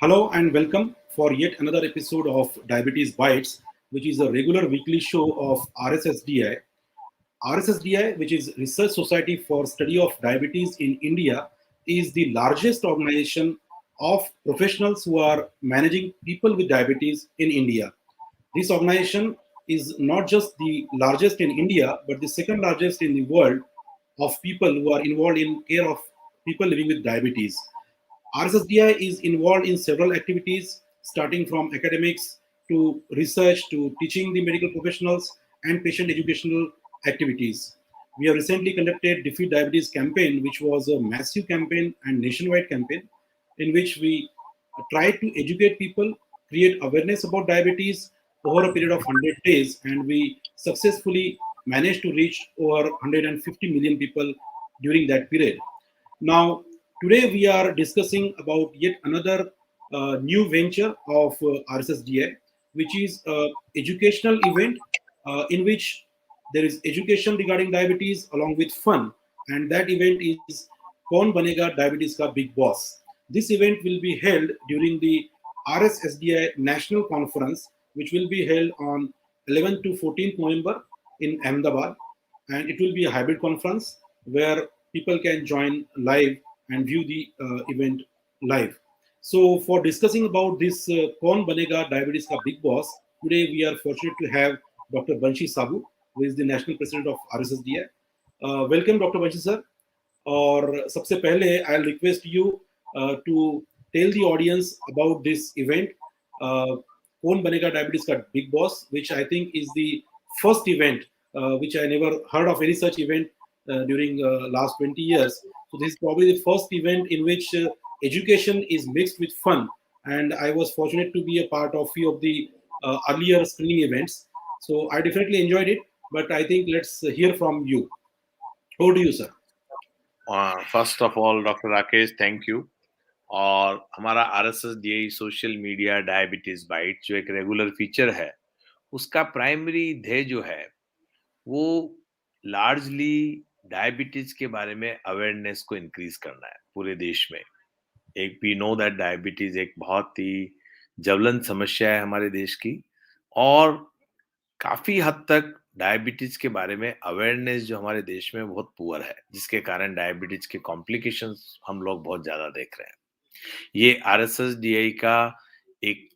Hello and welcome for yet another episode of Diabetes Bytes, which is a regular weekly show of RSSDI. RSSDI, which is Research Society for Study of Diabetes in India, is the largest organization of professionals who are managing people with diabetes in India. This organization is not just the largest in India, but the second largest in the world of people who are involved in care of people living with diabetes. RSSDI is involved in several activities, starting from academics to research to teaching the medical professionals and patient educational activities. We have recently conducted Defeat Diabetes campaign, which was a massive campaign and nationwide campaign in which we tried to educate people, create awareness about diabetes over a period of 100 days, and we successfully managed to reach over 150 million people during that period. Now, today we are discussing about yet another new venture of RSSDI, which is a educational event in which there is education regarding diabetes along with fun, and that event is Kaun Banega Diabetes Ka Big Boss. This event will be held during the RSSDI National Conference, which will be held on 11th to 14th November in Ahmedabad, and it will be a hybrid conference where people can join live and view the event live. So, for discussing about this Kaun Banega Diabetes Ka Big Boss, today we are fortunate to have Dr. Banshi Sabu, who is the National President of RSSDI. Welcome, Dr. Banshi sir. और सबसे पहले I request you to tell the audience about this event कौन बनेगा diabetes का big boss which I think is the first event which I never heard of any such event during last 20 years. So this is probably the first event in which education is mixed with fun, and I was fortunate to be a part of few of the earlier screening events. So I definitely enjoyed it, but I think let's hear from you. Over to you, sir. First of all doctor Rakesh thank you. और हमारा RSSDI social media diabetes byte जो एक regular feature है, उसका primary ध्येय जो है वो लार्जली डायबिटीज के बारे में अवेयरनेस को इंक्रीज करना है पूरे देश में। एक वी नो दैट डायबिटीज एक बहुत ही ज्वलंत समस्या है हमारे देश की, और काफी हद तक डायबिटीज के बारे में अवेयरनेस जो हमारे देश में बहुत पुअर है, जिसके कारण डायबिटीज के कॉम्प्लिकेशंस हम लोग बहुत ज्यादा देख रहे हैं। ये RSSDI का एक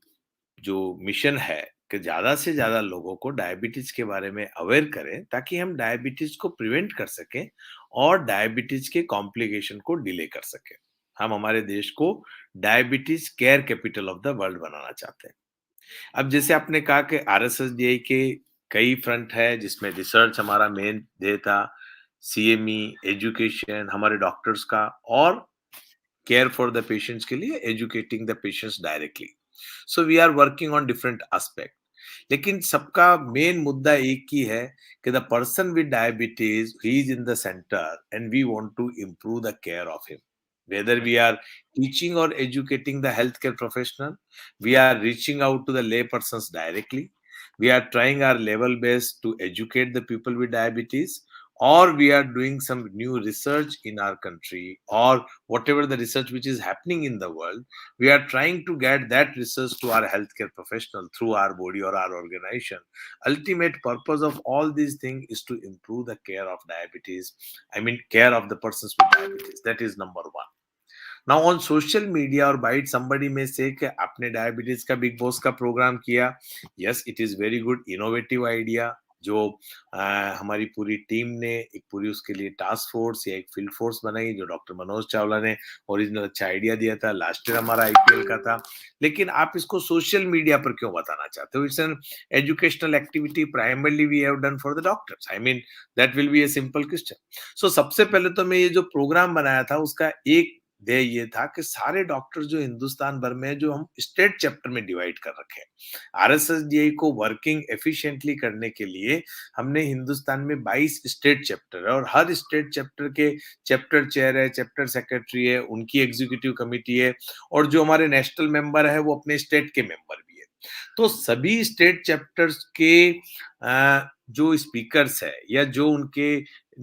जो मिशन है कि ज्यादा से ज्यादा लोगों को डायबिटीज के बारे में अवेयर करें, ताकि हम डायबिटीज को प्रिवेंट कर सकें और डायबिटीज के कॉम्प्लिकेशन को डिले कर सकें। हम हमारे देश को diabetes care capital of the world बनाना चाहते हैं। अब जैसे आपने कहा कि RSSDI के कई फ्रंट है, जिसमें रिसर्च हमारा मेन ध्येय था, CME, एजुकेशन हमारे डॉक्टर्स का, और केयर फॉर द पेशेंट्स के लिए educating the patients directly. So we are working on different aspect, लेकिन सबका मेन मुद्दा एक ही है कि द पर्सन विद डायबिटीज ही is in the centre and we want to improve the care of him. Whether we are teaching or educating the healthcare professional, we are reaching out to the lay persons directly. We are trying our level best to educate the people with diabetes, or we are doing some new research in our country, or whatever the research which is happening in the world, we are trying to get that research to our healthcare professional through our body or our organization. Ultimate purpose of all these things is to improve the care of diabetes, I mean care of the persons with diabetes. That is number one. Now on social media or byte, somebody may say कि आपने diabetes का big Boss का programme किया. Yes, it is very good innovative idea, जो हमारी पूरी team ने एक पूरी उसके लिए टास्क फोर्स या एक फील्ड फोर्स बनाई, जो डॉक्टर मनोज चावला ने ओरिजिनल अच्छा आइडिया दिया था। लास्ट ईयर हमारा IPL का था, लेकिन आप इसको सोशल मीडिया पर क्यों बताना चाहते हो? It's an educational activity, primarily we have done for the doctors. I mean that will be a simple question. So सबसे पहले तो मैं ये जो प्रोग्राम बनाया था, उसका एक ध्येय ये था कि सारे डॉक्टर जो हिंदुस्तान भर में, जो हम स्टेट चैप्टर में डिवाइड कर रखे हैं, RSSDI को वर्किंग एफिशिएंटली करने के लिए हमने हिंदुस्तान में 22 स्टेट चैप्टर है, और हर स्टेट चैप्टर के चैप्टर चेयर है, चैप्टर सेक्रेटरी है, उनकी एग्जीक्यूटिव कमिटी है, और जो हमारे नेशनल मेंबर है वो अपने स्टेट के मेंबर भी है। तो सभी स्टेट चैप्टर्स के जो स्पीकर्स है या जो उनके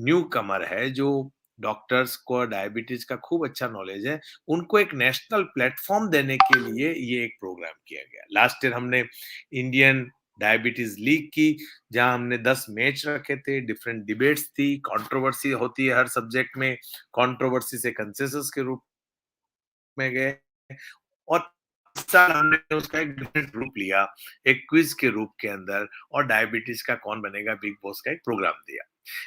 न्यू कमर है, जो डॉक्टर्स को डायबिटीज का खूब अच्छा नॉलेज है, उनको एक नेशनल प्लेटफॉर्म देने के लिए ये एक प्रोग्राम किया गया। लास्ट ईयर हमने इंडियन डायबिटीज लीग की, जहां हमने 10 मैच रखे थे, डिफरेंट डिबेट्स थी, कंट्रोवर्सी होती है हर सब्जेक्ट में, कंट्रोवर्सी से कंसेंसस के रूप में गए, और इस साल हमने उसका एक डिफरेंट रूप लिया, एक क्विज के रूप के अंदर, और डायबिटीज का कौन बनेगा बिग बॉस का एक प्रोग्राम दिया।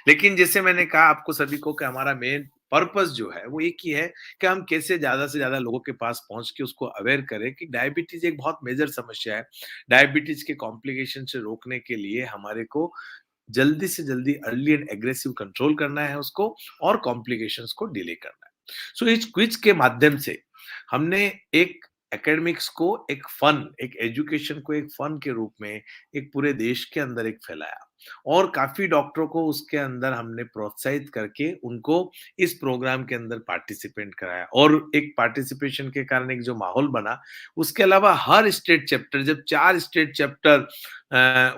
लेकिन जैसे मैंने कहा आपको सभी को कि हमारा मेन पर्पस जो है वो एक ही है कि हम कैसे ज्यादा से ज्यादा लोगों के पास पहुंच के उसको अवेयर करें कि डायबिटीज एक बहुत मेजर समस्या है। डायबिटीज के कॉम्प्लिकेशन से रोकने के लिए हमारे को जल्दी से जल्दी अर्ली एंड एग्रेसिव कंट्रोल करना है उसको, और कॉम्प्लिकेशंस को डिले करना है। सो इस क्विज के माध्यम से हमने एक एकेडमिक्स को एक फन, एक एजुकेशन को एक फन के रूप में एक पूरे देश के अंदर एक फैलाया, और काफी डॉक्टरों को उसके अंदर हमने प्रोत्साहित करके उनको इस प्रोग्राम के अंदर पार्टिसिपेंट कराया, और एक पार्टिसिपेशन के कारण एक जो माहौल बना, उसके अलावा हर स्टेट चैप्टर, जब 4 स्टेट चैप्टर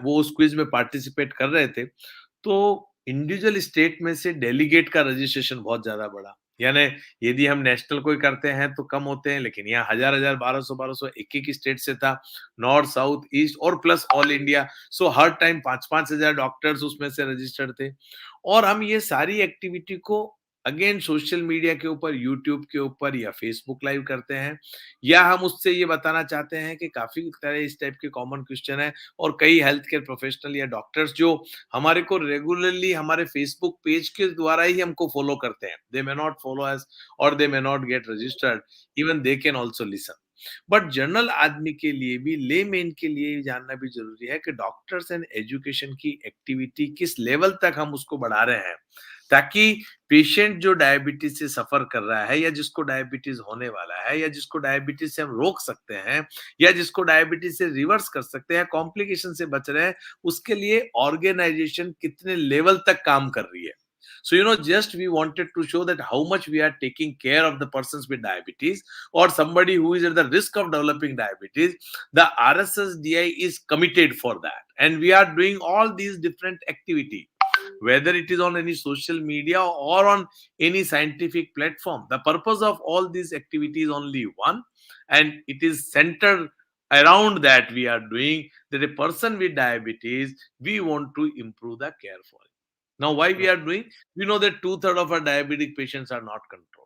वो उस क्विज में पार्टिसिपेट कर रहे थे, तो इंडिविजुअल स्टेट में से डेलीगेट का रजिस्ट्रेशन बहुत ज्यादा बढ़ा। यानी यदि हम नेशनल कोई करते हैं तो कम होते हैं, लेकिन यहाँ हजार हजार 1200 एक एक स्टेट से था, नॉर्थ साउथ ईस्ट और प्लस ऑल इंडिया। सो हर टाइम 5-5 हजार डॉक्टर्स उसमें से रजिस्टर्ड थे, और हम ये सारी एक्टिविटी को अगेन सोशल मीडिया के ऊपर, यूट्यूब के ऊपर या फेसबुक लाइव करते हैं, या हम उससे ये बताना चाहते हैं कि काफी तरह इस टाइप के कॉमन क्वेश्चन है, और कई हेल्थ केयर प्रोफेशनल या डॉक्टर्स जो हमारे को रेगुलरली हमारे फेसबुक पेज के द्वारा ही हमको फॉलो करते हैं, दे मे नॉट फॉलो अस और they may not get registered, even they can also listen. But general आदमी के लिए भी, ले मेन के लिए भी जानना भी जरूरी है कि डॉक्टर्स एंड एजुकेशन की एक्टिविटी किस लेवल तक हम उसको बढ़ा रहे हैं, ताकि पेशेंट जो डायबिटीज से सफर कर रहा है, या जिसको डायबिटीज होने वाला है, या जिसको डायबिटीज से हम रोक सकते हैं, या जिसको डायबिटीज से रिवर्स कर सकते हैं, कॉम्प्लिकेशन से बच रहे हैं, उसके लिए ऑर्गेनाइजेशन कितने लेवल तक काम कर रही है। So, just we wanted to show that how much we are taking care of the persons with diabetes, or somebody who is at the risk of developing diabetes. The RSSDI is committed for that. And we are doing all these different activity, whether it is on any social media or on any scientific platform. The purpose of all these activities is only one, and it is centered around that we are doing, that a person with diabetes, we want to improve the care for it. Now, why we are doing? We know that two-thirds of our diabetic patients are not controlled.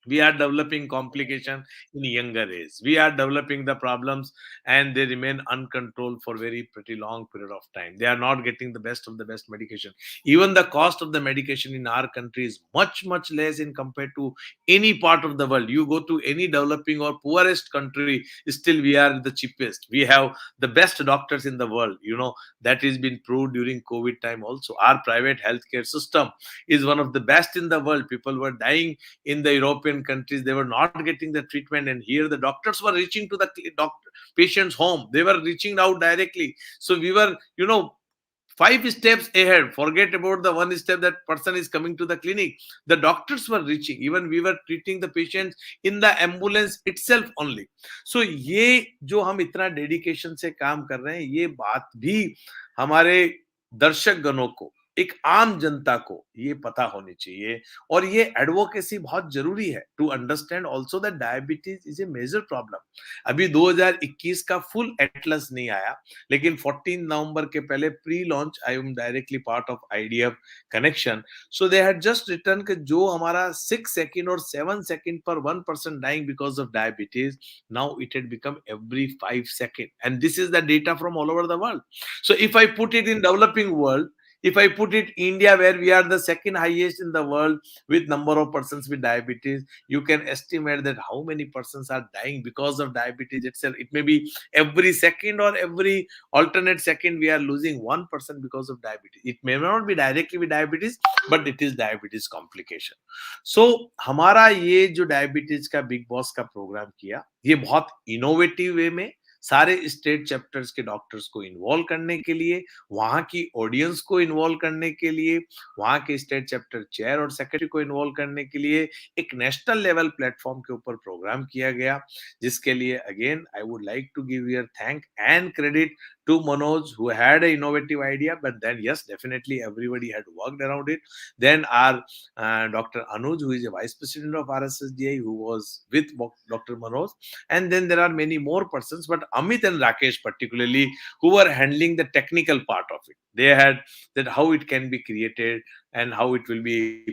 We are developing complication in younger age. We are developing the problems, and they remain uncontrolled for very pretty long period of time. They are not getting the best of the best medication. Even the cost of the medication in our country is much less in compared to any part of the world. You go to any developing or poorest country, still we are the cheapest. We have the best doctors in the world. That has been proved during COVID time also. Our private healthcare system is one of the best in the world. People were dying in the European countries, they were not getting the treatment, and here the doctors were reaching to the patient's home. They were reaching out directly. So we were, 5 steps ahead. Forget about the one step that person is coming to the clinic. The doctors were reaching. Even we were treating the patients in the ambulance itself only. So ये जो हम इतना dedication से काम कर रहे हैं, ये बात भी हमारे दर्शक गणों को, एक आम जनता को ये पता होनी चाहिए, और ये एडवोकेसी बहुत जरूरी है to understand also that diabetes is a major problem. अभी 2021 का फुल एटलस नहीं आया, लेकिन 14 नवंबर के पहले pre launch, I am directly part of IDF connection, so they had just return कि जो हमारा 6 सेकंड और 7 सेकंड पर 1% dying because of diabetes, now it had become every 5 second, and this is the data from all over the world. So if I put it in developing world, if I put it India, where we are the second highest in the world with number of persons with diabetes, you can estimate that how many persons are dying because of diabetes itself. It may be every second or every alternate second we are losing 1% because of diabetes. It may not be directly with diabetes, but it is diabetes complication. So हमारा ये जो diabetes का big Boss का programme किया, ये बहुत innovative वे में सारे स्टेट चैप्टर्स के डॉक्टर्स को इन्वॉल्व करने के लिए, वहां की ऑडियंस को इन्वॉल्व करने के लिए, वहां के स्टेट चैप्टर चेयर और सेक्रेटरी को इन्वॉल्व करने के लिए एक नेशनल लेवल प्लेटफॉर्म के ऊपर प्रोग्राम किया गया, जिसके लिए again I would like to give your thank and credit to Manoj, who had an innovative idea, but then yes, definitely everybody had worked around it. Then our Dr. Anuj, who is a vice president of RSSDI, who was with Dr. Manoj, and then there are many more persons, but Amit and Rakesh particularly, who were handling the technical part of it. They had that how it can be created and how it will be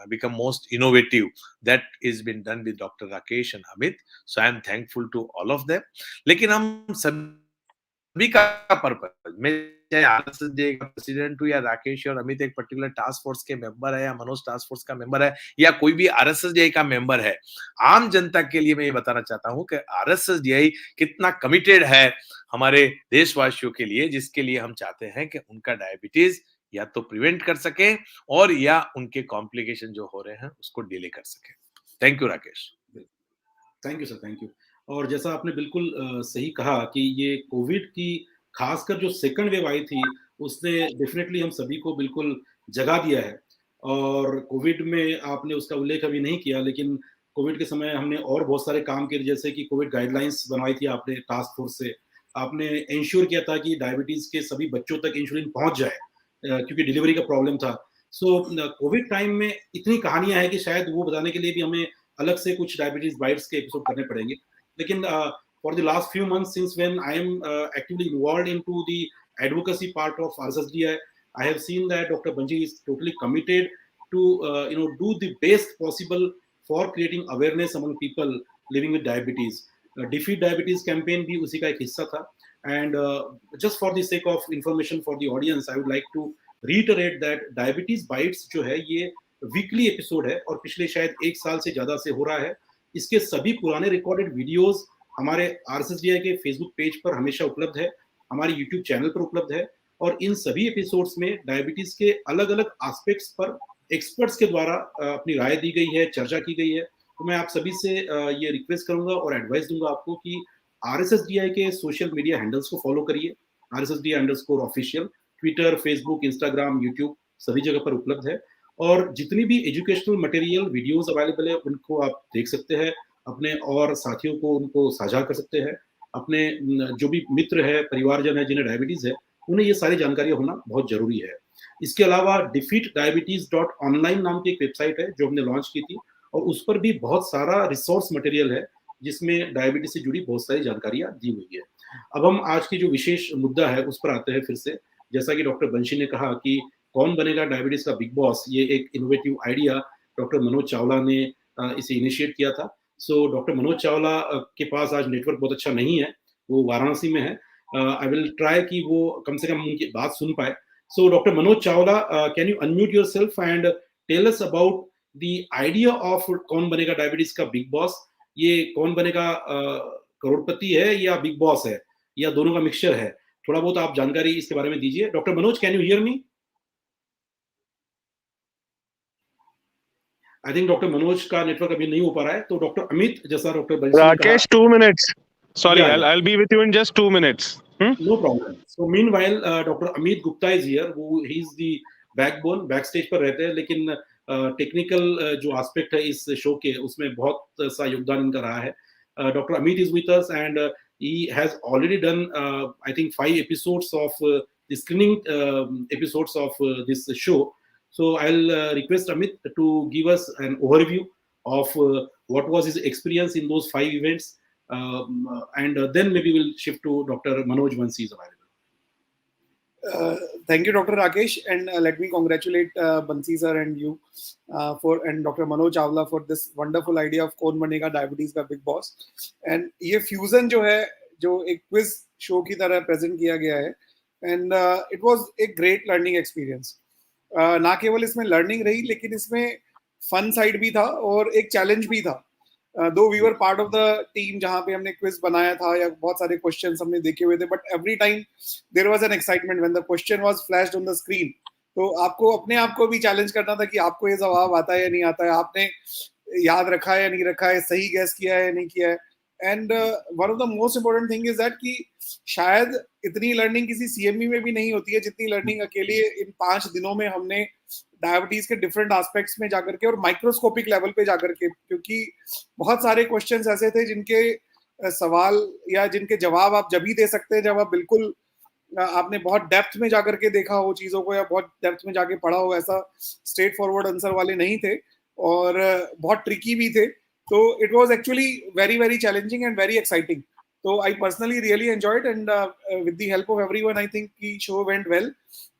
become most innovative. That is been done with Dr. Rakesh and Amit. So I am thankful to all of them. लेकिन हम सभी का purpose, मैं चाहे RSS day का president हूं या राकेश और अमित एक पर्टिकुलर टास्क फोर्स के मेंबर है या मनोज टास्क फोर्स का मेंबर है या कोई भी आरएसएस डे का मेंबर है, आम जनता के लिए मैं ये बताना चाहता हूं कि आरएसएस डे कितना कमिटेड है हमारे देशवासियों के लिए, जिसके लिए हम चाहते हैं कि उनका डायबिटीज या तो प्रिवेंट कर सके और या उनके कॉम्प्लिकेशन जो हो रहे हैं उसको डिले कर सके. Thank you Rakesh. Thank you sir, thank you. और जैसा आपने बिल्कुल सही कहा कि ये कोविड की खासकर जो सेकंड वेव आई थी उसने डेफिनेटली हम सभी को बिल्कुल जगा दिया है. और कोविड में आपने उसका उल्लेख अभी नहीं किया, लेकिन कोविड के समय हमने और बहुत सारे काम किए, जैसे कि कोविड गाइडलाइंस बनवाई थी आपने टास्क फोर्स से. आपने इंश्योर किया था कि डायबिटीज के सभी बच्चों तक इंसुलिन पहुंच जाए, क्योंकि डिलीवरी का प्रॉब्लम था. सो कोविड टाइम में इतनी कहानियां हैं कि शायद वो बताने के लिए भी हमें अलग से कुछ डायबिटीज बाइट्स के एपिसोड करने पड़ेंगे. लेकिन for the last few months since when I am actively involved into the advocacy part of RSSDI, I have seen that Dr. Banji is totally committed to do the best possible for creating awareness among people living with diabetes. Defeat Diabetes campaign भी उसी का एक हिस्सा था. And just for the sake of information for the audience, I would like to reiterate that Diabetes Bytes जो है ये weekly episode है और पिछले शायद एक साल से ज्यादा से हो रहा है. इसके सभी पुराने रिकॉर्डेड वीडियोस हमारे आरएसएसडीआई के फेसबुक पेज पर हमेशा उपलब्ध है, हमारे यूट्यूब चैनल पर उपलब्ध है. और इन सभी एपिसोड्स में डायबिटीज के अलग अलग एस्पेक्ट्स पर एक्सपर्ट्स के द्वारा अपनी राय दी गई है, चर्चा की गई है. तो मैं आप सभी से ये रिक्वेस्ट करूंगा और एडवाइस दूंगा आपको कि आरएसएसडीआई के सोशल मीडिया हैंडल्स को फॉलो करिए. RSSDI_official Twitter, Facebook, Instagram, YouTube सभी जगह पर उपलब्ध है. और जितनी भी एजुकेशनल मटेरियल वीडियोस अवेलेबल है उनको आप देख सकते हैं, अपने और साथियों को उनको साझा कर सकते हैं. अपने जो भी मित्र है, परिवारजन है जिन्हें डायबिटीज है, उन्हें ये सारी जानकारियां होना बहुत जरूरी है. इसके अलावा defeatdiabetes.online नाम की एक वेबसाइट है जो हमने लॉन्च की थी, और उस पर भी बहुत सारा रिसोर्स मटेरियल है जिसमें डायबिटीज से जुड़ी बहुत सारी जानकारियां दी हुई है. अब हम आज की जो विशेष मुद्दा है उस पर आते हैं फिर से. जैसा कि डॉक्टर बंशी ने कहा कि कौन बनेगा डायबिटीज का बिग बॉस, ये एक innovative idea doctor Manoj Chawla ने इसे इनिशिएट किया था. सो डॉक्टर मनोज चावला के पास आज नेटवर्क बहुत अच्छा नहीं है, वो वाराणसी में है. आई विल ट्राई कि वो कम से कम उनकी बात सुन पाए. So doctor Manoj Chawla, can you unmute yourself and tell us about the idea of कौन बनेगा डायबिटीज का बिग बॉस. ये कौन बनेगा करोड़पति है या बिग बॉस है या दोनों का मिक्सचर है? थोड़ा बहुत आप जानकारी इसके बारे में दीजिए. Doctor Manoj, can you hear me? I think doctor Manoj का नेटवर्क अभी नहीं हो पा रहा है. तो डॉक्टर अमित, जैसा डॉक्टर बंशी ने कहा, Rakesh, 2 minutes. Sorry, Yeah, yeah. I'll be with you in just 2 minutes. No problem. So meanwhile, Dr. Amit Gupta is here. He's the backbone, backstage पर रहते हैं, लेकिन टेक्निकल जो एस्पेक्ट है इस शो के उसमें बहुत सा योगदान इनका रहा है. Doctor Amit is with us and he has already done I think 5 episodes of the screening episodes of this show. So I'll request Amit to give us an overview of what was his experience in those 5 events, and then maybe we'll shift to Dr. Manoj once he's available. Thank you, Dr. Rakesh, and let me congratulate Bansi sir and you and Dr. Manoj Chawla for this wonderful idea of Kaun Banega Diabetes का Big Boss. And ये fusion जो है, जो एक quiz show की तरह present किया गया है, and it was a great learning experience. ना केवल इसमें learning रही, लेकिन इसमें fun side भी था और एक challenge भी था. Though we were part of the team जहाँ पे हमने quiz बनाया था या बहुत सारे questions हमने देखे हुए थे, but every time there was an excitement when the question was flashed on the screen. तो आपको अपने आप को भी challenge करना था कि आपको ये जवाब आता है या नहीं आता है, आपने याद रखा है या नहीं रखा है, सही guess किया है या नहीं किया है. And one of the most important thing is that कि शायद इतनी learning किसी CME में भी नहीं होती है जितनी learning अकेले इन 5 दिनों में हमने डायबिटीज के डिफरेंट एस्पेक्ट्स में जाकर के और माइक्रोस्कोपिक लेवल पे जाकर के, क्योंकि बहुत सारे क्वेश्चंस ऐसे थे जिनके सवाल या जिनके जवाब आप जब ही दे सकते हैं जब आप बिल्कुल आपने बहुत डेप्थ में जाकर के देखा हो चीजों को या बहुत डेप्थ में जाके पढ़ा हो. ऐसा स्ट्रेट फॉरवर्ड आंसर वाले नहीं थे और बहुत ट्रिकी भी थे. तो it was actually very very challenging and very exciting. So I personally really enjoyed, and with the help of everyone, I think the show went well.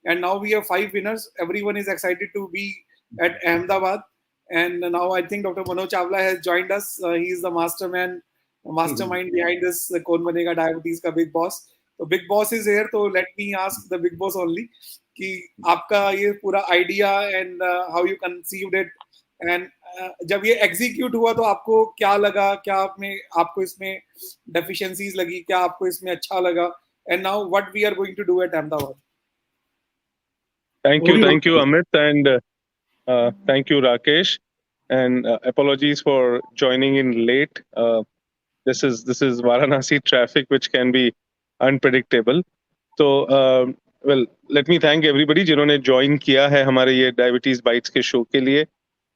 And now we have 5 winners. Everyone is excited to be at Ahmedabad. And now I think Dr. Manoj Chawla has joined us. He is the mastermind behind this Kaun Banega Diabetes का big boss. So big boss is here. So let me ask the big boss only कि आपका ये पूरा idea and how you conceived it and जब ये execute हुआ तो आपको क्या लगा, क्या आपको इसमें डेफिशिएंसीज लगी, क्या आपको इसमें अच्छा लगा, and now what we are going to do at Ahmedabad. Thank you, Amit, and thank you, Rakesh. And apologies for joining in late. This is Varanasi traffic, which can be unpredictable. So, well, let me thank everybody जिन्होंने join किया है हमारे ये Diabetes Bites के show के लिए.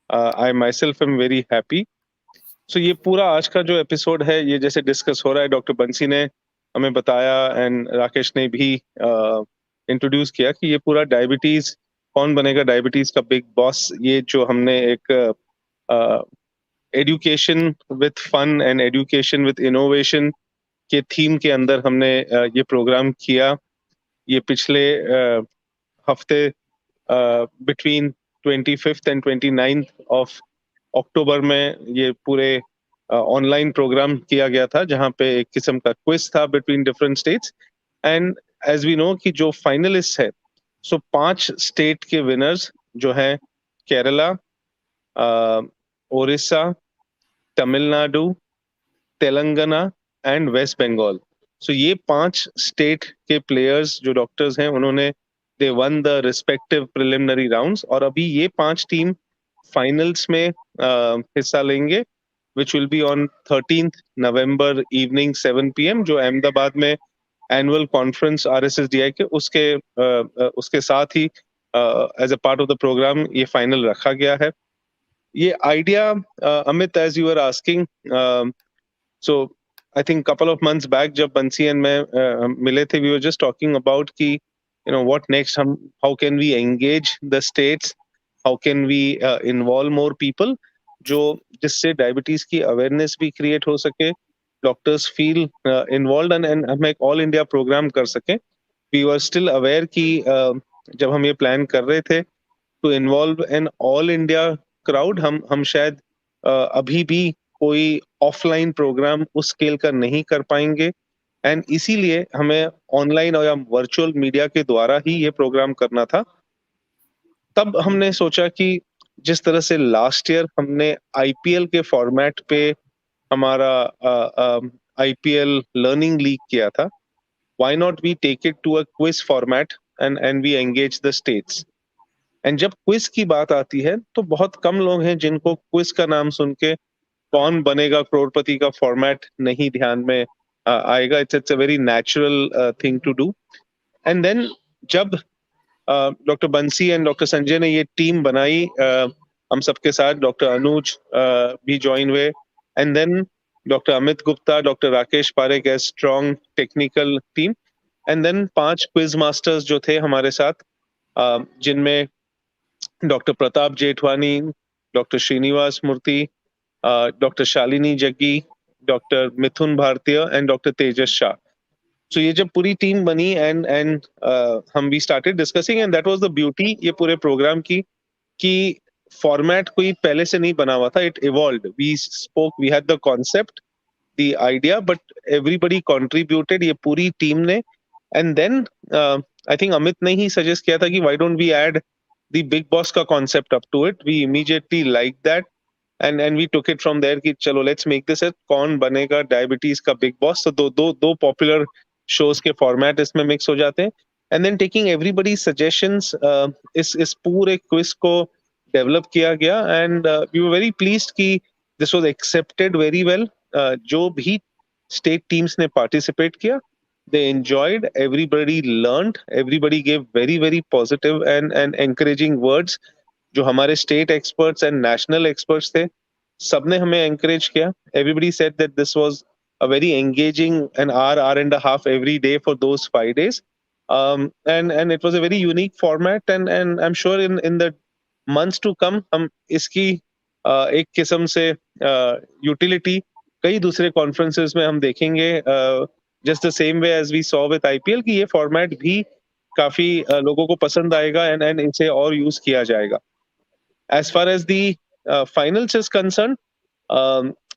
I myself am very happy. So ये पूरा आज का जो एपिसोड है ये जैसे डिस्कस हो रहा है, डॉक्टर बंसी ने हमें बताया एंड राकेश ने भी इंट्रोड्यूस किया कि ये पूरा डायबिटीज कौन बनेगा डायबिटीज का बिग बॉस, ये जो हमने एक education with fun and education with innovation के थीम के अंदर हमने ये प्रोग्राम किया. ये पिछले हफ्ते between 25th and 29th of October में ये पूरे ऑनलाइन प्रोग्राम किया गया था जहां पे एक किस्म का क्विज था between different states. And as we know कि जो फाइनलिस्ट है, सो 5 स्टेट के विनर्स जो हैं Kerala, Odisha, Tamil Nadu, Telangana and west Bengal. So ये 5 स्टेट के प्लेयर्स जो डॉक्टर्स हैं उन्होंने they won the respective preliminary rounds और अभी ये 5 टीम फाइनल्स में हिस्सा लेंगे which will be on 13th November evening 7 p.m. जो अहमदाबाद में एनुअल कॉन्फ्रेंस RSSDI के उसके साथ ही as a part of the programme ये फाइनल रखा गया है. ये idea Amit as you are asking, so I think couple of months back जब बंसी एंड मैं मिले थे, we were just talking about कि यू नो व्हाट नेक्स्ट, हम how can we engage the states, how can we involve more people, जो जिससे diabetes की awareness भी क्रिएट हो सके, डॉक्टर्स फील इन्वॉल्व एंड हम एक ऑल इंडिया प्रोग्राम कर सकें. वी वर स्टिल अवेयर कि जब हम ये प्लान कर रहे थे to involve an all India crowd, हम शायद अभी भी कोई ऑफलाइन प्रोग्राम उस स्केल का नहीं कर पाएंगे एंड इसीलिए हमें ऑनलाइन और या वर्चुअल मीडिया के द्वारा ही ये प्रोग्राम करना था. तब हमने सोचा कि जिस तरह से लास्ट ईयर हमने आईपीएल के फॉर्मेट पे हमारा आईपीएल लर्निंग लीग किया था, why not we take it to a quiz format and we engage the states. And जब क्विज की बात आती है तो बहुत कम लोग हैं जिनको क्विज का नाम सुन के कौन बनेगा करोड़पति का फॉर्मेट नहीं ध्यान में आएगा. It's a very natural thing to do. And then जब doctor Bansi and doctor Sanjay ने ये टीम बनाई, हम सबके साथ डॉक्टर अनुज भी ज्वाइन हुए and then doctor Amit Gupta, doctor Rakesh Parekh as strong technical team and then 5 quiz masters जो थे हमारे साथ, जिनमें doctor Pratap Jethwani, doctor Srinivas Murthy, doctor Shalini Jaggi, doctor Mithun Bharatiya and doctor Tejas Shah. So ये जब पूरी टीम बनी एंड हम we started discussing and that was the beauty ये पूरे प्रोग्राम की कि फॉर्मेट कोई पहले से नहीं बना हुआ था. It evolved, we spoke, we had the concept, the idea, but everybody contributed, ये पूरी टीम ने. And then I think Amit ने ही सजेस्ट किया था कि why don't we add the Bigg Boss का concept up to it. We immediately like that and we took it from there कि चलो लेट्स मेक दिस इट कौन बनेगा डायबिटीज का बिग बॉस. तो दो पॉपुलर शोज के फॉर्मेट इसमें मिक्स हो जाते हैं and then taking everybody suggestions, इस पूरे क्विज को डेवलप किया गया and we were very pleased कि this was accepted very well. जो भी स्टेट टीम्स ने पार्टिसिपेट किया, they enjoyed, everybody learned, everybody gave very very positive and encouraging words. जो हमारे state experts and national experts थे सबने हमें एंकरेज किया. Everybody said that this was a very engaging an hour and a half every day for those 5 days. And it was a very unique format, and I'm sure in the months to come हम इसकी एक किस्म से utility कई दूसरे conferences में हम देखेंगे, just the same way as we saw with IPL, कि ये फॉर्मेट भी काफी लोगों को पसंद आएगा एंड इसे और यूज किया जाएगा. As far as the finals is concerned,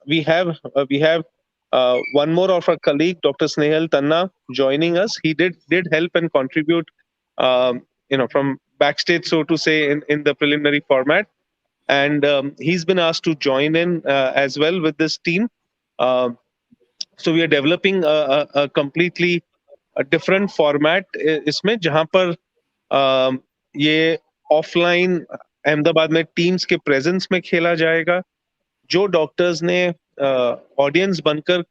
we have one more of our colleague, Dr. Snehal Tanna, joining us. He did help and contribute, from backstage, so to say, in the preliminary format, and he's been asked to join in as well with this team. Um so we are developing a completely a different format इसमें, जहां पर ये offline Ahmedabad में teams के presence में खेला जाएगा. जो डॉक्टर्स ने ऑडियंस बनकर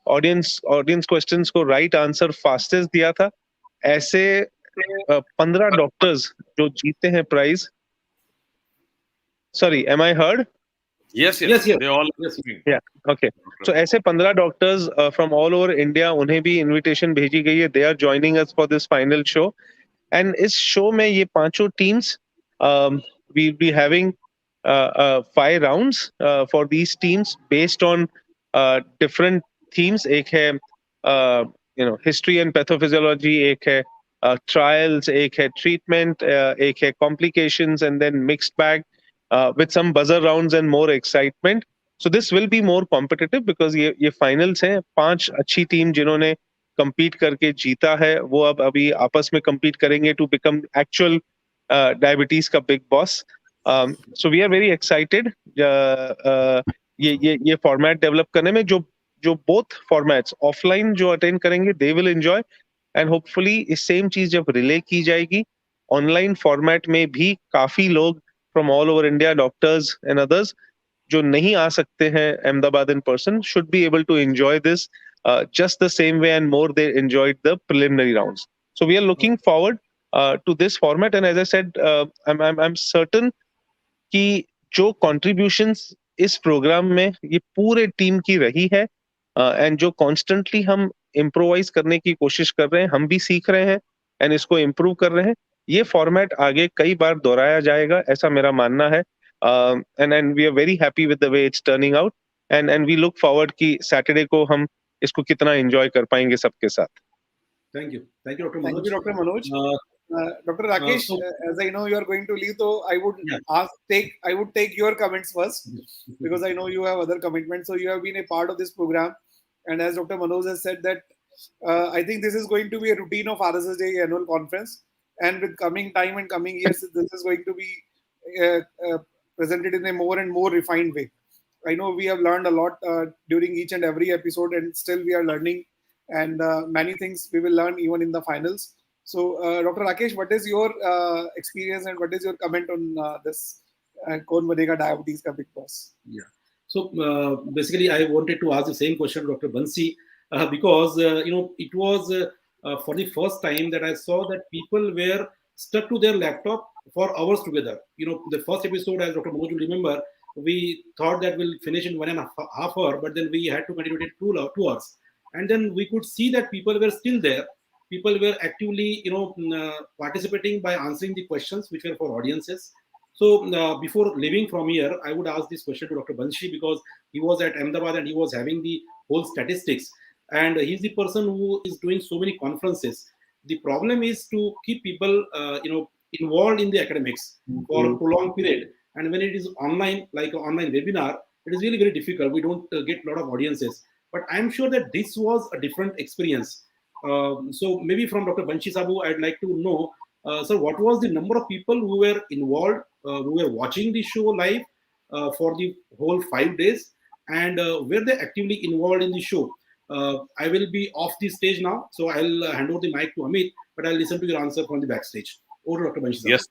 ऑडियंस क्वेश्चंस को राइट आंसर फास्टेस्ट दिया था, ऐसे 15 डॉक्टर्स जो जीते हैं prize. Sorry, am I heard? Yes, Yes, yes, they all yes. Yeah, okay. So ऐसे 15 doctors from all over India, उन्हें भी इनविटेशन भेजी गई है. They are joining us for this final show. And इस शो में ये पांचों teams, we'll be having 5 rounds for these teams based on different themes. एक है history and pathophysiology, एक है trials, एक है treatment, एक है complications, and then mixed bag with some buzzer rounds and more excitement. So this will be more competitive because ये finals हैं. 5 अच्छी टीम जिन्होंने compete करके जीता है, वो अब अभी आपस में compete करेंगे to become actual diabetes का big boss. So we are very excited ये format develop करने में. जो both formats offline जो attend करेंगे, they will enjoy, and hopefully इस same चीज जब relay की जाएगी online format में भी, काफी लोग from all over India, doctors and others, जो नहीं आ सकते हैं Ahmedabad in person, should be able to enjoy this just the same way and more they enjoyed the preliminary rounds. So we are looking forward to this format, and as I said, I'm certain कि जो contributions इस programme में ये पूरे team की रही है, and जो कॉन्स्टेंटली हम इम्प्रोवाइज करने की कोशिश कर रहे हैं, हम भी सीख रहे हैं एंड इसको इम्प्रूव कर रहे हैं. ये फॉर्मेट आगे कई बार दोहराया जाएगा, ऐसा मेरा मानना है. And we are very happy with the way it's turning out, and we look forward कि सैटरडे को हम इसको कितना एंजॉय कर पाएंगे सबके साथ. Thank you, Dr. Thank Manoj. you, Dr. Manoj. Dr. Rakesh, So, as I know you are going to leave, so I would yeah. I would take your comments first because I know you have other commitments. So you have been a part of this program, and as Dr. Manoj has said that I think this is going to be a routine of RSSJ annual conference, and with coming time and coming years, this is going to be presented in a more and more refined way. I know we have learned a lot during each and every episode, and still we are learning, and many things we will learn even in the finals. So, Dr. Rakesh, what is your experience and what is your comment on this Kaun Banega Diabetes ka Big Boss? Yeah. So basically, I wanted to ask the same question, Dr. Bansi, because it was for the first time that I saw that people were stuck to their laptop for hours together. The first episode, as Dr. Manoj will remember, we thought that we'll finish in 1.5 hour, but then we had to continue it 2 hours, and then we could see that people were still there. People were actively, participating by answering the questions which were for audiences. So before leaving from here, I would ask this question to Dr. Banshi because he was at Ahmedabad and he was having the whole statistics. And he's the person who is doing so many conferences. The problem is to keep people, involved in the academics for a prolonged period. And when it is online, like an online webinar, it is really very difficult. We don't get a lot of audiences. But I'm sure that this was a different experience. So maybe from Dr. Banshi Sabu, I'd like to know, sir, what was the number of people who were involved, who were watching the show live for the whole 5 days, and were they actively involved in the show? I will be off the stage now, so I'll hand over the mic to Amit, but I'll listen to your answer from the backstage. Over to Dr. Banshi Sabu. Yes,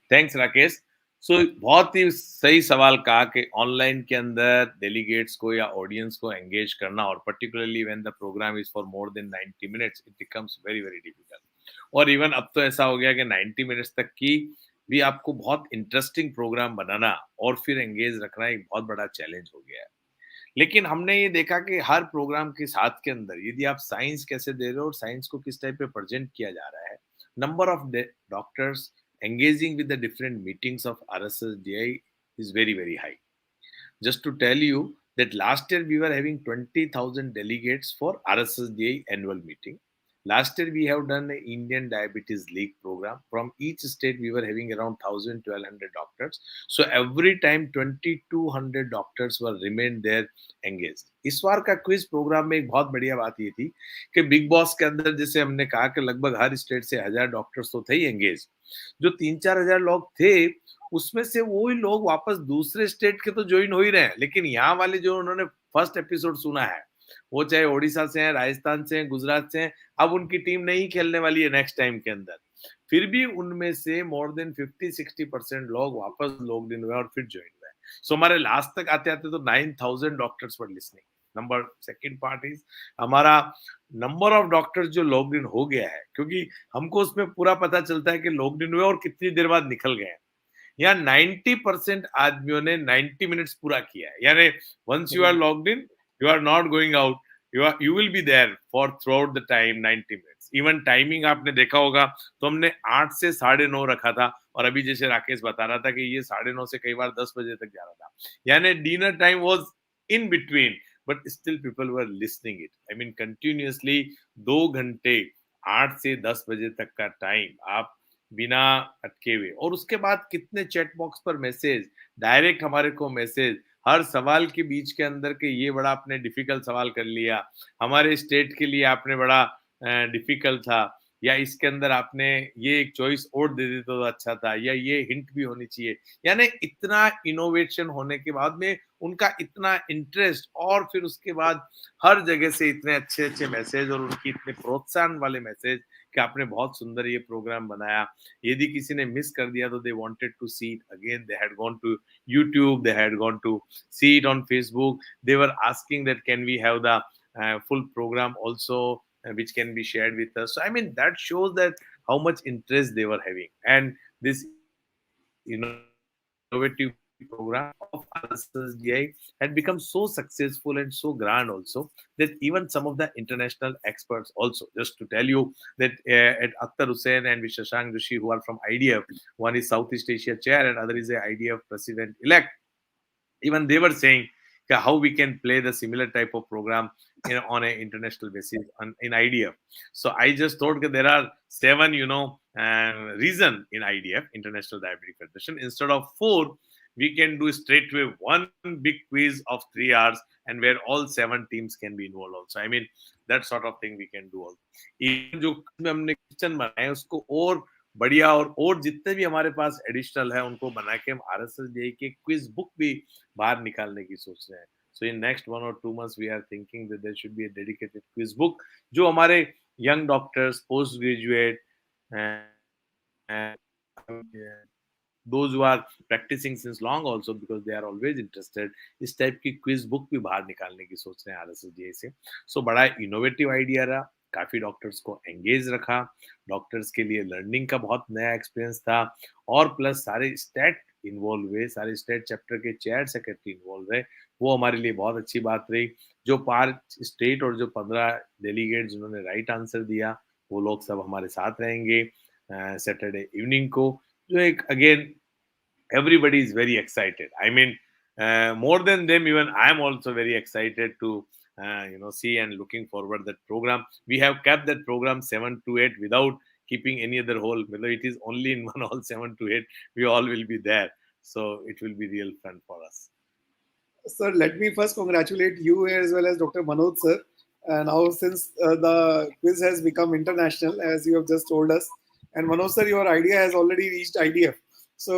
thanks Rakesh. सो बहुत ही सही सवाल कहा कि online के अंदर delegates को या audience को एंगेज करना, और particularly when the programme is for more than 90 minutes, it becomes very very difficult. और इवन अब तो ऐसा हो गया कि 90 मिनट्स तक की भी आपको बहुत इंटरेस्टिंग प्रोग्राम बनाना और फिर एंगेज रखना एक बहुत बड़ा चैलेंज हो गया है. लेकिन हमने ये देखा कि हर प्रोग्राम के साथ के अंदर यदि आप साइंस कैसे दे रहे हो और साइंस को किस टाइप पे प्रेजेंट किया जा रहा है, number of doctors engaging with the different meetings of RSSDI is very, very high. Just to tell you that last year we were having 20,000 delegates for RSSDI annual meeting. Last year we have done an Indian Diabetes League program. From each state we were having around 1,000-1,200 doctors. So every time 2,200 doctors were remained there engaged. इस बार का quiz programme में एक बहुत बढ़िया बात ये थी कि बिग बॉस के अंदर जैसे हमने कहा कि लगभग हर स्टेट से 1,000 डॉक्टर्स तो थे ही एंगेज, जो 3-4 हजार लोग थे उसमें से वो ही लोग वापस दूसरे स्टेट के तो ज्वाइन हो ही रहे हैं, लेकिन यहाँ वाले जो उन्होंने फर्स्ट एपिसोड सुना है वो चाहे ओडिशा से हैं, राजस्थान से हैं, गुजरात से हैं, अब उनकी टीम नहीं खेलने वाली है नेक्स्ट टाइम के अंदर, फिर भी उनमें से मोर देन 50-60% लोग वापस लॉग इन हुए और फिर ज्वाइन हुए। सो हमारे लास्ट तक आते आते तो 9,000 doctors were listening. Number second part is हमारा नंबर ऑफ डॉक्टर्स जो लॉग इन हो गया है, क्योंकि हमको उसमें पूरा पता चलता है कि लॉग इन हुए और कितनी देर बाद निकल गए हैं। यहाँ 90% आदमियों ने 90 मिनट्स पूरा किया है, यानी once you are logged in you are not going out, you will be there for throughout the time 90 minutes. Even timing आपने देखा होगा तो हमने 8 से 9:30 रखा था, और अभी जैसे राकेश बता रहा था कि ये 9:30 से कई बार 10 बजे तक जा रहा था, यानी dinner time was in between, but still people were listening it. I mean continuously 2 घंटे 8 से 10 बजे तक का टाइम आप बिना अटके हुए, और उसके बाद कितने चैट बॉक्स पर मैसेज, डायरेक्ट हमारे को मैसेज, हर सवाल के बीच के अंदर के ये बड़ा आपने डिफिकल्ट सवाल कर लिया, हमारे स्टेट के लिए आपने बड़ा डिफिकल्ट था, या इसके अंदर आपने ये एक चॉइस और दे दी तो अच्छा था, या ये हिंट भी होनी चाहिए। यानी इतना इनोवेशन होने के बाद में उनका इतना इंटरेस्ट, और फिर उसके बाद हर जगह से इतने अच्छे अच्छे मैसेज और उनकी इतने प्रोत्साहन वाले मैसेज कि आपने बहुत सुंदर ये प्रोग्राम बनाया। यदि किसी ने मिस कर दिया तो they wanted to see it again, they had gone to YouTube, they had gone to see it on Facebook, they were asking that can we have the full program also which can be shared with us. So I mean that shows that how much interest they were having, and this innovative program of RSSDI had become so successful and so grand also that even some of the international experts also, just to tell you that at Akhtar Hussain and with Shashank Joshi who are from IDF, one is Southeast Asia chair and other is a IDF president elect, even they were saying how we can play the similar type of program on an international basis in IDF. So I just thought that there are 7 reason in IDF, International Diabetic Federation, instead of 4 we can do straightway one big quiz of 3 hours and where all 7 teams can be involved also. I mean that sort of thing we can do also. Even जो हमने question बनाए उसको और बढ़िया और जितने भी हमारे पास एडिशनल है उनको बना के हम RSSDI के क्विज बुक भी बाहर निकालने की सोच रहे हैं। So in next 1 or 2 months we are thinking that there should be a dedicated quiz book जो हमारे young doctors, post graduate those who are practicing since long also because they are always interested, इस type की quiz book भी बाहर निकालने की सोच रहे हैं RSSDI से। सो बड़ा इनोवेटिव आइडिया रहा, काफी डॉक्टर्स को एंगेज रखा, डॉक्टर्स के लिए लर्निंग का बहुत नया एक्सपीरियंस था, और प्लस सारे स्टेट इन्वॉल्व हुए, सारे स्टेट चैप्टर के चेयर सेक्रेटरी इन्वॉल्व रहे, वो हमारे लिए बहुत अच्छी बात रही। जो 5 स्टेट और जो 15 डेलीगेट जिन्होंने राइट आंसर दिया वो लोग सब हमारे साथ रहेंगे सैटरडे इवनिंग को, जो एक again everybody is very excited. I mean more than them, even I am also very excited to see and looking forward that program. We have kept that program 7 to 8 without keeping any other hole, whether it is only in one hall 7 to 8 we all will be there, so it will be real fun for us. Sir, let me first congratulate you as well as Dr. Manoj sir. Now since the quiz has become international as you have just told us, and Manoj sir, your idea has already reached IDF. So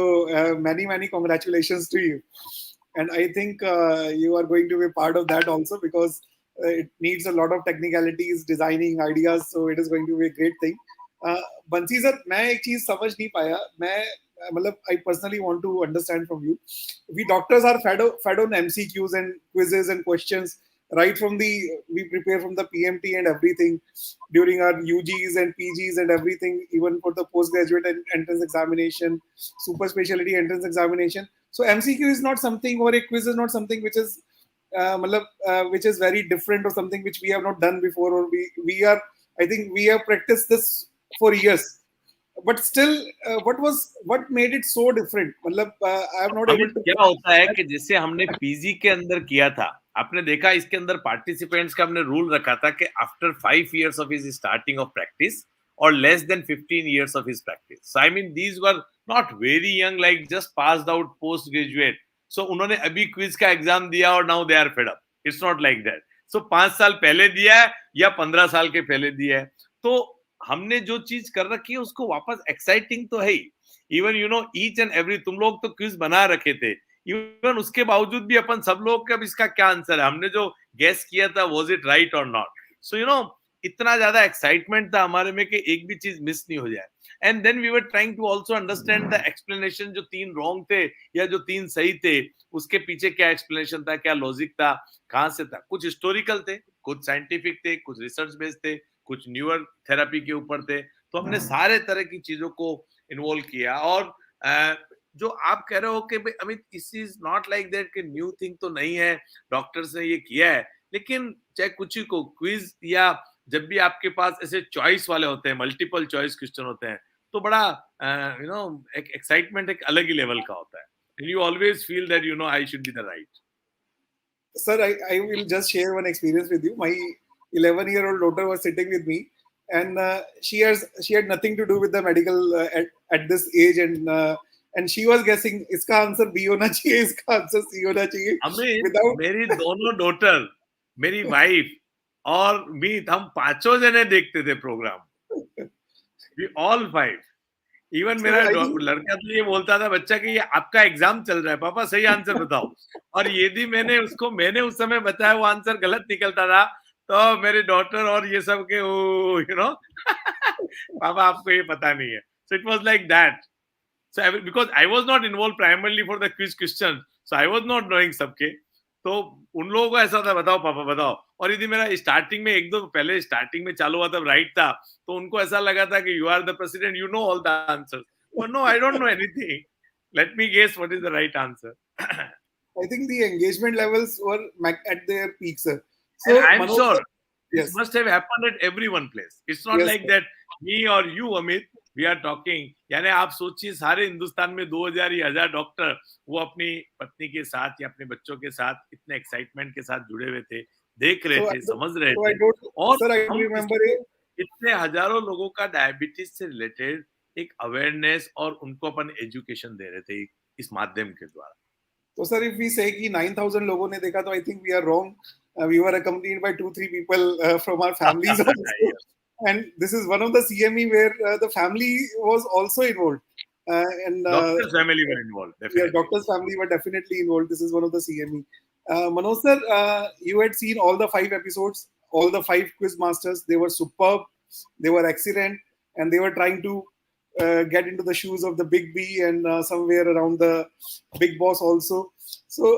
many congratulations to you, and I think you are going to be part of that also because it needs a lot of technicalities, designing ideas. So it is going to be a great thing. Bansi sir, मैं एक चीज समझ नहीं पाया, मैं मतलब I personally want to understand from you. We doctors are fed on MCQs and quizzes and questions right from we prepare from the PMT and everything during our UGs and PGs and everything, even for the postgraduate entrance examination, super specialty entrance examination. So MCQ is not something, or a quiz is not something which is which is very different or something which we have not done before, or we are, I think we have practiced this for years. But still, what made it so different? I am not able Amit to. क्या होता है कि जैसे हमने PG के अंदर किया था, आपने देखा इसके अंदर पार्टिसिपेंट्स का हमने रूल रखा था कि आफ्टर 5 years of his starटिंग off practice or less than 15 years of his practice. So I mean these were not very young, like just passed out postgraduate. So उन्होंने अभी क्विज का एग्जाम दिया और now they are fed up. It's not like that. So 5 साल पहले दिया है या 15 साल के पहले दिया है, तो हमने जो चीज कर रखी है उसको वापस एक्साइटिंग तो है ही. Even you know each and every, तुम लोग तो क्विज बना रखे थे, इवन उसके बावजूद भी अपन सब लोग का अब इसका क्या आंसर है, हमने जो गेस किया था वाज इट राइट और नॉट. सो यू नो इतना ज्यादा एक्साइटमेंट था हमारे में कि एक भी चीज मिस नहीं हो जाए. And then we were trying to also understand the explanation, जो 3 रॉन्ग थे या जो 3 सही थे, उसके पीछे क्या एक्सप्लेनेशन था, क्या लॉजिक था, कहां से था. कुछ हिस्टोरिकल थे, कुछ साइंटिफिक थे, कुछ रिसर्च बेस्ड थे, कुछ न्यूअर थेरेपी के ऊपर थे. तो हमने सारे तरह की चीजों को इन्वॉल्व किया. और जो आप कह रहे हो कि भाई Amit this is not like that कि न्यू थिंग तो नहीं है, डॉक्टर्स ने ये किया है, लेकिन चाहे कुछ ही को क्विज या जब भी आपके पास ऐसे चॉइस वाले होते हैं, मल्टीपल चॉइस क्वेश्चन होते हैं, तो बड़ा यू नो एक एक्साइटमेंट एक अलग ही लेवल का होता है. You always feel that you know I should be the right. Sir, I will just share one experience with you. My 11-year-old daughter was sitting with me, and she had nothing to do with the medical at this age, and she was guessing इसका answer B होना चाहिए, इसका answer C होना चाहिए. अमित, मेरी दोनों daughter, मेरी wife और मीत, हम पांचों जने देखते थे प्रोग्राम. We all 5. इवन मेरा लड़का तो ये बोलता था बच्चा कि ये आपका एग्जाम चल रहा है पापा, सही आंसर बताओ. और यदि मैंने उस समय बताया वो आंसर गलत निकलता था, तो मेरे डॉटर और ये सब के यू नो पापा आपको ये पता नहीं है. So it was like that. So because I was not involved primarily for the quiz question, so I was not knowing सबके. तो उन लोगों को ऐसा था बताओ पापा बताओ. और यदि मेरा स्टार्टिंग में एक दो पहले स्टार्टिंग में चालू हुआ तब राइट था, तो उनको ऐसा लगा था कि you are the president, you know all the answers. But no, I don't know anything. Let me guess what is the right answer. I think the engagement levels were at their peak, sir. So I'm Manoj, sure yes, this must have happened at every one place. It's not yes, like sir. that me or you Amit we are talking. यानी आप सोचिए सारे हिंदुस्तान में 2000 या 1000 doctor वो अपनी पत्नी के साथ या अपने बच्चों के साथ इतने एक्साइटमेंट के साथ जुड़े हुए थे, देख रहे थे, समझ रहे थे. और sir, I हम remember it. इतने हजारों लोगों का डायबिटीज से रिलेटेड एक अवेयरनेस और उनको अपन एजुकेशन दे रहे थे इस माध्यम के द्वारा. तो सर, if we say कि 9,000 लोगों ने देखा, तो I think we are wrong. We were accompanied by 2-3 people from our families also. And this is one of the CME where the family was also involved. Doctor's family were involved. Definitely. Yeah, doctor's family were definitely involved. This is one of the CME. Manoj sir, you had seen all the 5 episodes, all the 5 quiz masters. They were superb. They were excellent, and they were trying to get into the shoes of the big B and somewhere around the big boss also. So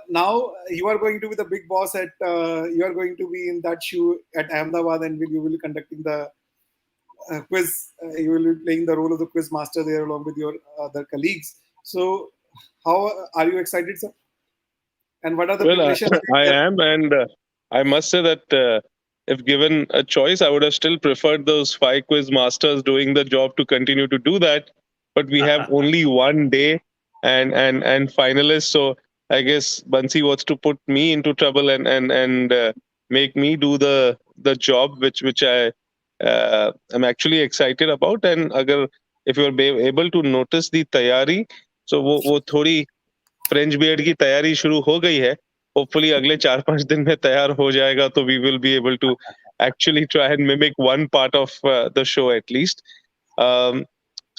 now you are going to be the big boss you are going to be in that shoe at Ahmedabad, and you will be conducting the quiz. You will be playing the role of the quiz master there along with your other colleagues. So how are you excited, sir? And what are the preparations? I am, and I must say that if given a choice, I would have still preferred those 5 quiz masters doing the job to continue to do that. But we have only one day and finalists. So I guess Bansi wants to put me into trouble and make me do the job which I am actually excited about. And if you are able to notice the tayari, so वो थोड़ी French beard की तैयारी शुरू हो गई है. Hopefully अगले 4-5 दिन में तैयार हो जाएगा, तो we will be able to actually try and mimic one part of the show at least.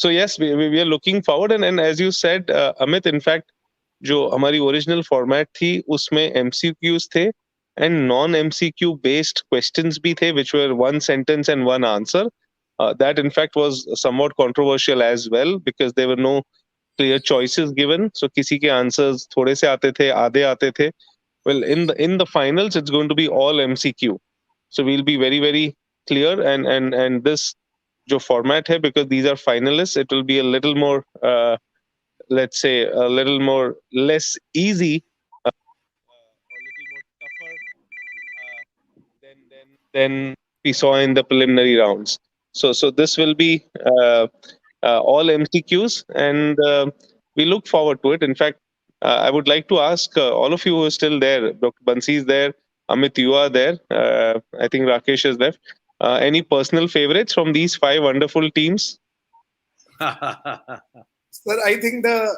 So yes, we are looking forward. And as you said Amit, in fact जो हमारी ओरिजिनल फॉर्मेट थी उसमें एमसीक्यूज थे and non MCQ based questions भी थे, which were one sentence and one answer. That in fact was somewhat controversial as well because there were no clear choices given. So किसी के answers थोड़े से आते थे, आधे आते थे. Well, in the finals, it's going to be all MCQ. So we'll be very, very clear. And this जो format है, because these are finalists, it will be a little more, let's say, a little more less easy, a little more than we saw in the preliminary rounds. So this will be all MCQs, and we look forward to it. In fact, I would like to ask all of you who are still there. Dr. Bansi is there. Amit, you are there. I think Rakesh is left. Any personal favorites from these five wonderful teams? Sir, I think the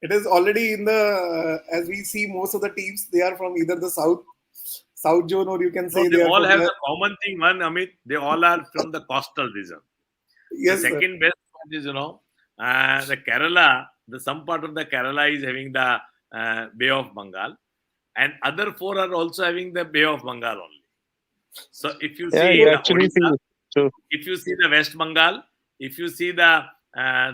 it is already in the as we see most of the teams they are from either the south zone, or you can No, say they they are all from have the. the common thing, one, Amit. They all are from the coastal region. The Yes, sir. second best one is, the Kerala, the some part of the Kerala is having the Bay of Bengal, and other four are also having the Bay of Bengal only. So if you Yeah, see you the actually see. Odisha, So if you see the West Bengal, if you see the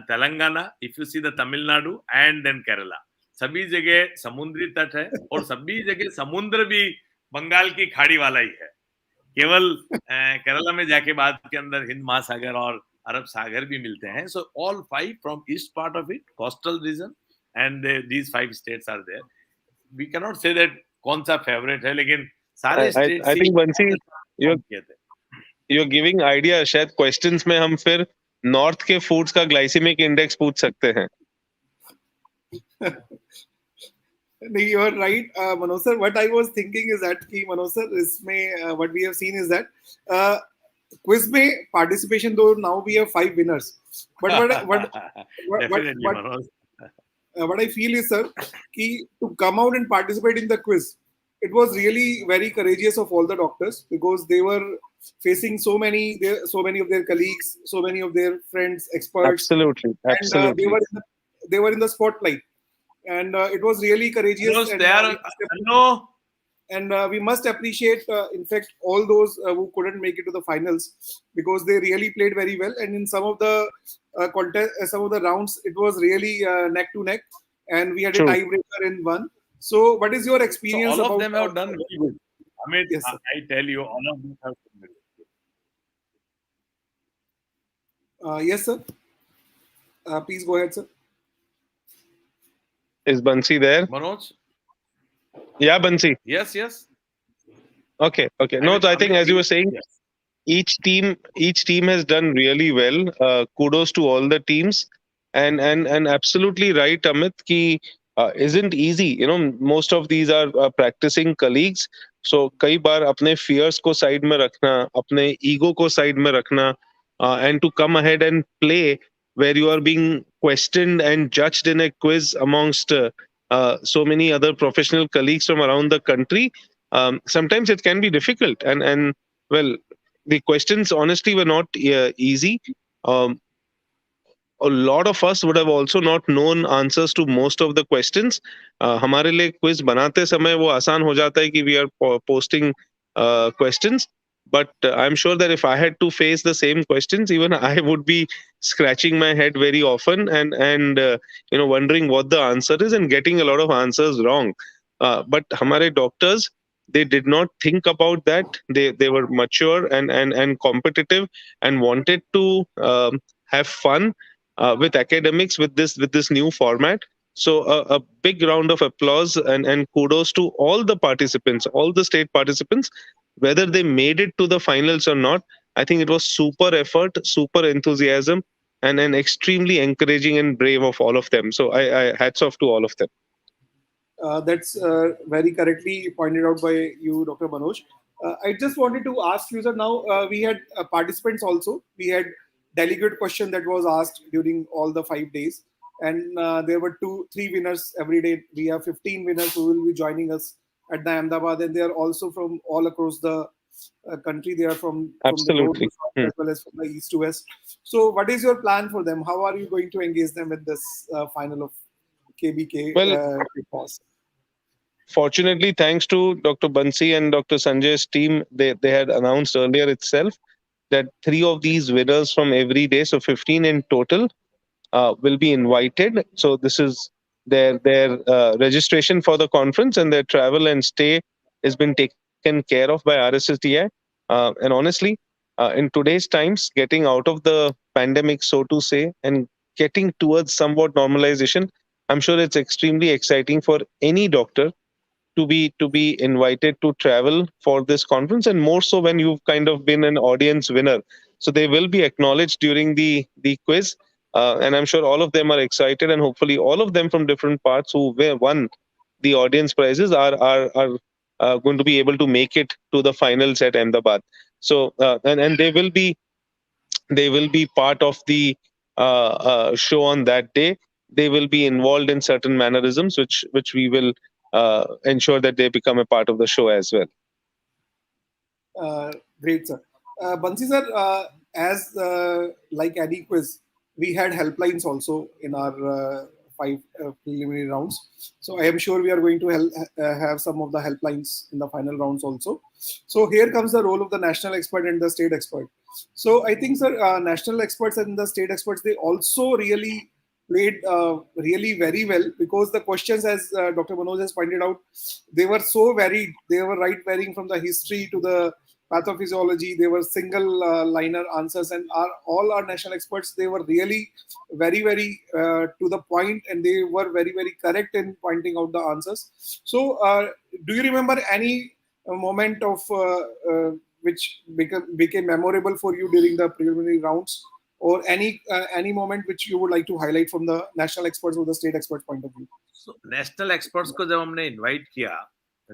Telangana, if you see the Tamil Nadu, and then Kerala, सभी जगह समुद्री तट है और सभी जगह समुद्र भी बंगाल की खाड़ी वाला ही है. केवल केरला में जाके बाद के अंदर हिंद महासागर और अरब सागर भी मिलते हैं. So all five from east part of it coastal region and these five states are there. We can not say that कौन सा फेवरेट है, लेकिन सारे स्टेट I से think Bansi, you're किए थे. you're giving idea. शायद questions में हम फिर नॉर्थ के फूड्स का ग्लाइसेमिक इंडेक्स पूछ सकते हैं. No, you are right, Manoj sir. What I was thinking is that कि Manoj sir, इसमें what we have seen is that quiz में participation though now we have 5 winners, but Definitely, what Manoj. what I feel is, sir, कि to come out and participate in the quiz, it was really very courageous of all the doctors because they were facing so many of their colleagues, so many of their friends, experts, Absolutely, and absolutely. they were in the spotlight, and it was really courageous, Manoj, they are. Hello. we must appreciate, in fact, all those who couldn't make it to the finals because they really played very well. And in some of the some of the rounds, it was really neck to neck, and we had a True. tiebreaker in one. So, what is your So experience all of about? them have done very good. Amit, Yes, sir. I tell you, all of them have done very good. Yes, sir. Please go ahead, sir. Is Bansi there? Manoj? Yeah, Bansi. Yes, yes. Okay, okay. I No, mean, so I think Amit, as you were saying, yes. each team has done really well. Kudos to all the teams, and absolutely right, Amit. Ki isn't easy. You know, most of these are practicing colleagues. So कई बार अपने fears को side में रखना, अपने ego को side में रखना, and to come ahead and play where you are being questioned and judged in a quiz amongst so many other professional colleagues from around the country. Sometimes it can be difficult, and well, the questions honestly were not easy. Um, a lot of us would have also not known answers to most of the questions. हमारे लिए quiz बनाते समय वो आसान हो जाता है कि we are posting questions. But I'm sure that if I had to face the same questions, even I would be scratching my head very often and wondering what the answer is and getting a lot of answers wrong. But हमारे doctors, they did not think about that. They were mature and competitive and wanted to have fun with academics with this new format. So a big round of applause and kudos to all the participants, all the state participants, whether they made it to the finals or not. I think it was super effort, super enthusiasm, and an extremely encouraging and brave of all of them. So I hats off to all of them. That's very correctly pointed out by you, Dr. Manoj. I just wanted to ask you, sir. Now we had participants also. We had delegate question that was asked during all the 5 days, and there were 3 winners every day. We have 15 winners who will be joining us at the Ahmedabad, and they are also from all across the country. They are from the north to Absolutely. south as well as from the east to west. So, what is your plan for them? How are you going to engage them in this final of KBK Well, Big Boss? fortunately, thanks to Dr. Bansi and Dr. Sanjay's team, they had announced earlier itself that 3 of these winners from every day, so 15 in total, will be invited. So this is their registration for the conference, and their travel and stay has been taken care of by RSSDI. And honestly, in today's times, getting out of the pandemic, so to say, and getting towards somewhat normalization, I'm sure it's extremely exciting for any doctor to be invited to travel for this conference, and more so when you've kind of been an audience winner. So they will be acknowledged during the quiz, and I'm sure all of them are excited, and hopefully all of them from different parts who won the audience prizes are going to be able to make it to the finals at Ahmedabad. So and they will be part of the show on that day. They will be involved in certain mannerisms, which we will ensure that they become a part of the show as well. Great, sir. Bansi sir, as like any quiz, we had helplines also in our five preliminary rounds. So I am sure we are going to have some of the helplines in the final rounds also. So here comes the role of the national expert and the state expert. So I think, sir, national experts and the state experts, they also really played really very well, because the questions, as Dr. Manoj has pointed out, they were so varied. They were varying from the history to the pathophysiology. They were single liner answers, and all our national experts, they were really very to the point, and they were very correct in pointing out the answers. So do you remember any moment of which became memorable for you during the preliminary rounds, or any moment which you would like to highlight from the national experts or the state experts point of view? So national experts को जब हमने invite किया,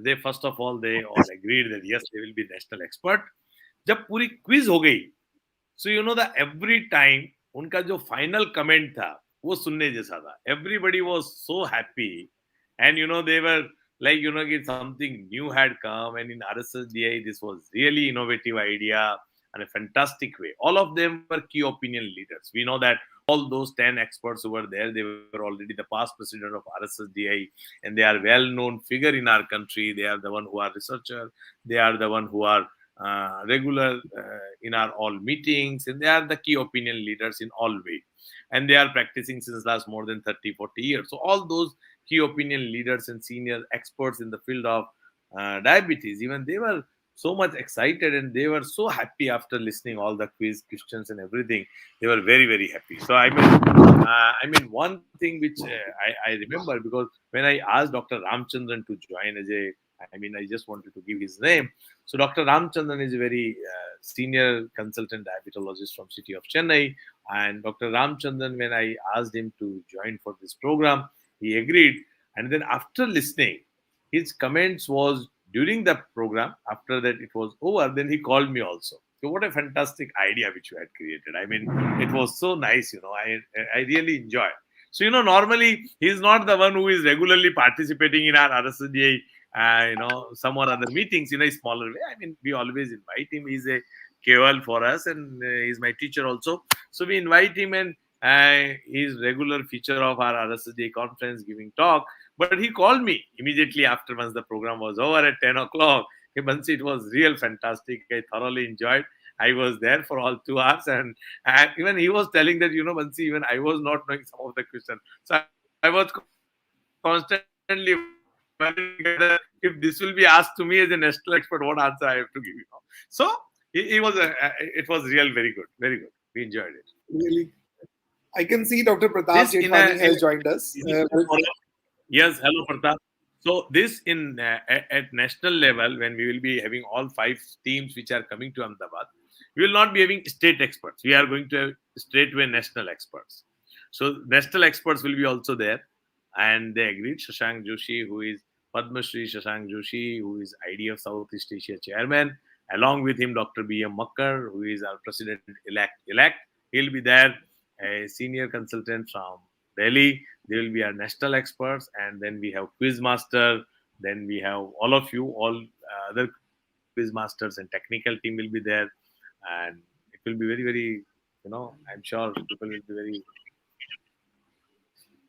they first of all they all agreed that yes, they will be national expert. जब पूरी quiz हो गई, so you know that every time उनका जो final comment था, वो सुनने जैसा था. Everybody was so happy, and you know they were like, you know, something new had come, and in RSSDI this was really innovative idea and a fantastic way. All of them were key opinion leaders. We know that all those 10 experts who were there, they were already the past president of RSSDI, and they are well-known figure in our country. They are the one who are researcher. They are the one who are regular in our all meetings, and they are the key opinion leaders in all way. And they are practicing since last more than 30, 40 years. So all those key opinion leaders and senior experts in the field of diabetes, even they were so much excited, and they were so happy after listening all the quiz questions and everything. They were very happy. So I mean one thing which I remember, because when I asked Dr. Ramchandran to join as a, I just wanted to give his name. So Dr. Ramchandran is a very senior consultant diabetologist from city of Chennai, and Dr. Ramchandran, when I asked him to join for this program, he agreed. And then after listening, his comments was during the program. After that it was over, then he called me also. So what a fantastic idea which you had created. I mean, it was so nice, you know. I really enjoyed. So, you know, normally he's not the one who is regularly participating in our RSDA, some or other meetings in a smaller way. I mean, we always invite him. He's a KOL for us, and he's my teacher also. So we invite him, and he's regular feature of our RSDA conference, giving talk. But he called me immediately after, once the program was over at 10 o'clock. Hey, Bansi, it was real fantastic. I thoroughly enjoyed. I was there for all 2 hours, and even he was telling that, you know, Bansi, even I was not knowing some of the questions. So I was constantly wondering if this will be asked to me as a national expert, what answer I have to give, you know. So it was real very good, very good. We enjoyed it. Really, I can see Dr. Pratap Jethwani has joined us. Yes, hello Pratap. So this in at national level, when we will be having all 5 teams which are coming to Ahmedabad, we will not be having state experts. We are going to have straightway national experts. So national experts will be also there, and they agreed. Shashank Joshi, who is Padma Shri Shashank Joshi, who is IDF Southeast Asia chairman, along with him Dr. B.M. Makkar, who is our president elect. He'll be there. A senior consultant from Delhi. They will be our national experts, and then we have quiz master. Then we have all of you, all other quiz masters and technical team will be there, and it will be very, you know, I'm sure people will be very.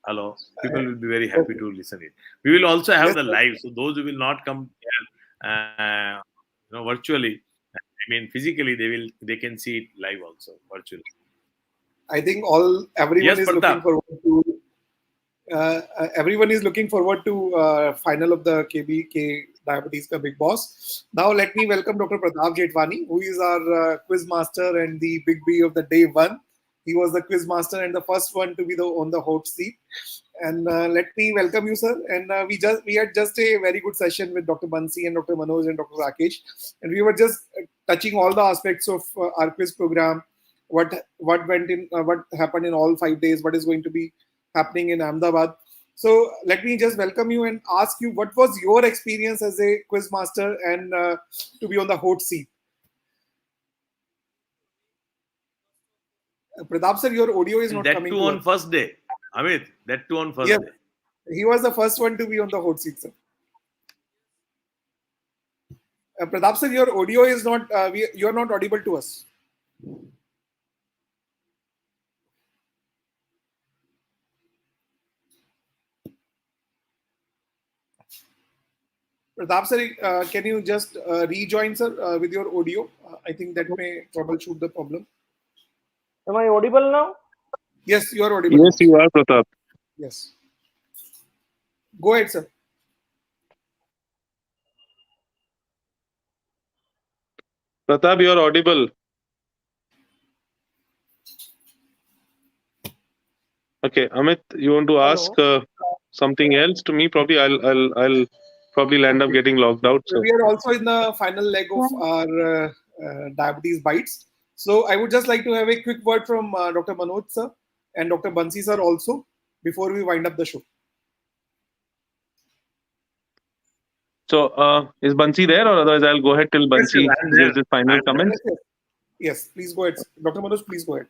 Hello, people will be very happy to listen it. We will also have the live, so those who will not come here, virtually. I mean, physically, they can see it live also virtually. I think everyone is looking forward to. Everyone is looking forward to final of the KBK Diabetes Ka Big Boss. Now let me welcome Dr. Pratap Jethwani, who is our quiz master and the big B of the day 1. He was the quiz master and the first one to be on the hot seat. And let me welcome you, sir. And we had just a very good session with Dr. Bansi and Dr. Manoj and Dr. Rakesh, and we were just touching all the aspects of our quiz program, what what happened in all 5 days, what is going to be happening in Ahmedabad. So let me just welcome you and ask you, what was your experience as a quiz master and to be on the hot seat? Pratap sir, your audio is And not that coming too to on us. first day. Amit, that too on first Yes, day. he was the first one to be on the hot seat, sir. Pratap sir, your audio is not, you are not audible to us. Pratap sir, can you just rejoin, sir, with your audio? I think that may troubleshoot the problem. Am I audible now? Yes, you are audible Yes, now. you are, Pratap. Yes. Go ahead, sir. Pratap, you are audible. Okay, Amit, you want to ask Hello. something else to me? Probably I'll probably end up Okay. getting logged out. So We are also in the final leg of our diabetes bites. So I would just like to have a quick word from Dr. Manoj sir and Dr. Bansi sir also before we wind up the show. is Bansi there, or otherwise I'll go ahead till Yes, yes, Bansi I'm gives there. his final I'm there. comments. Yes, yes. Yes, please go ahead. Dr. Manoj, please go ahead.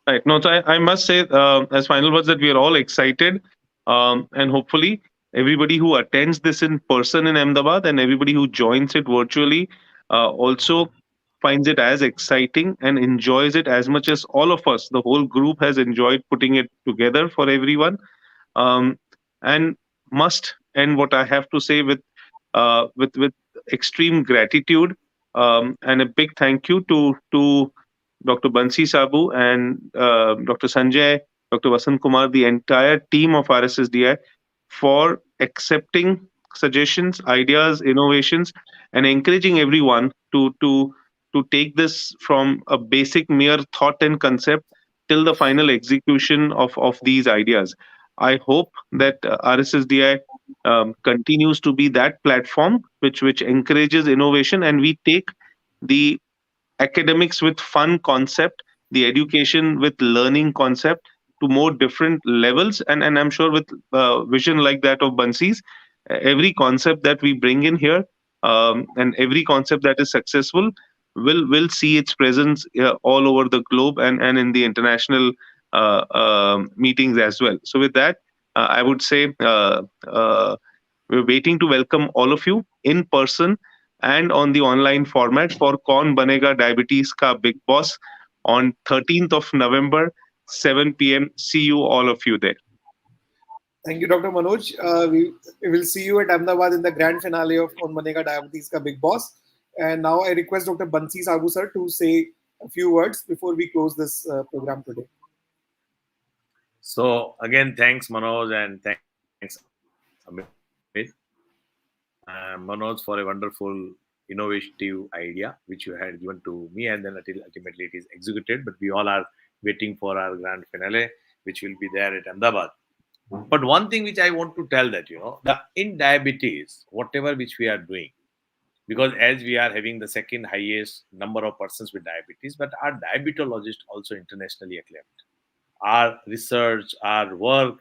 Right. No, so I must say, as final words, that we are all excited, and hopefully everybody who attends this in person in Ahmedabad and everybody who joins it virtually also finds it as exciting and enjoys it as much as all of us. The whole group has enjoyed putting it together for everyone, um, and must end what I have to say with extreme gratitude, and a big thank you to Dr. Bansi Sabu and Dr. Sanjay, Dr. Vasant Kumar, the entire team of RSSDI for accepting suggestions, ideas, innovations, and encouraging everyone to take this from a basic mere thought and concept till the final execution of these ideas. I hope that RSSDI continues to be that platform which encourages innovation, and we take the academics with fun concept, the education with learning concept to more different levels, and I'm sure with vision like that of Bansi's, every concept that we bring in here, and every concept that is successful will see its presence all over the globe and in the international meetings as well. So with that, I would say we're waiting to welcome all of you in person and on the online format for Kaun Banega Diabetes Ka Big Boss on 13th of November, 7 p.m. See you, all of you there. Thank you, Dr. Manoj. We will see you at Ahmedabad in the grand finale of Kaun Banega Diabetes Ka Big Boss. And now I request Dr. Bansi Sabu sir to say a few words before we close this program today. So again, thanks Manoj and thanks Amit, Manoj, for a wonderful innovative idea which you had given to me, and then until ultimately it is executed. But we all are waiting for our grand finale, which will be there at Ahmedabad. But one thing which I want to tell that the in diabetes, whatever which we are doing, because as we are having the second highest number of persons with diabetes, but our diabetologists also internationally acclaimed. Our research, our work,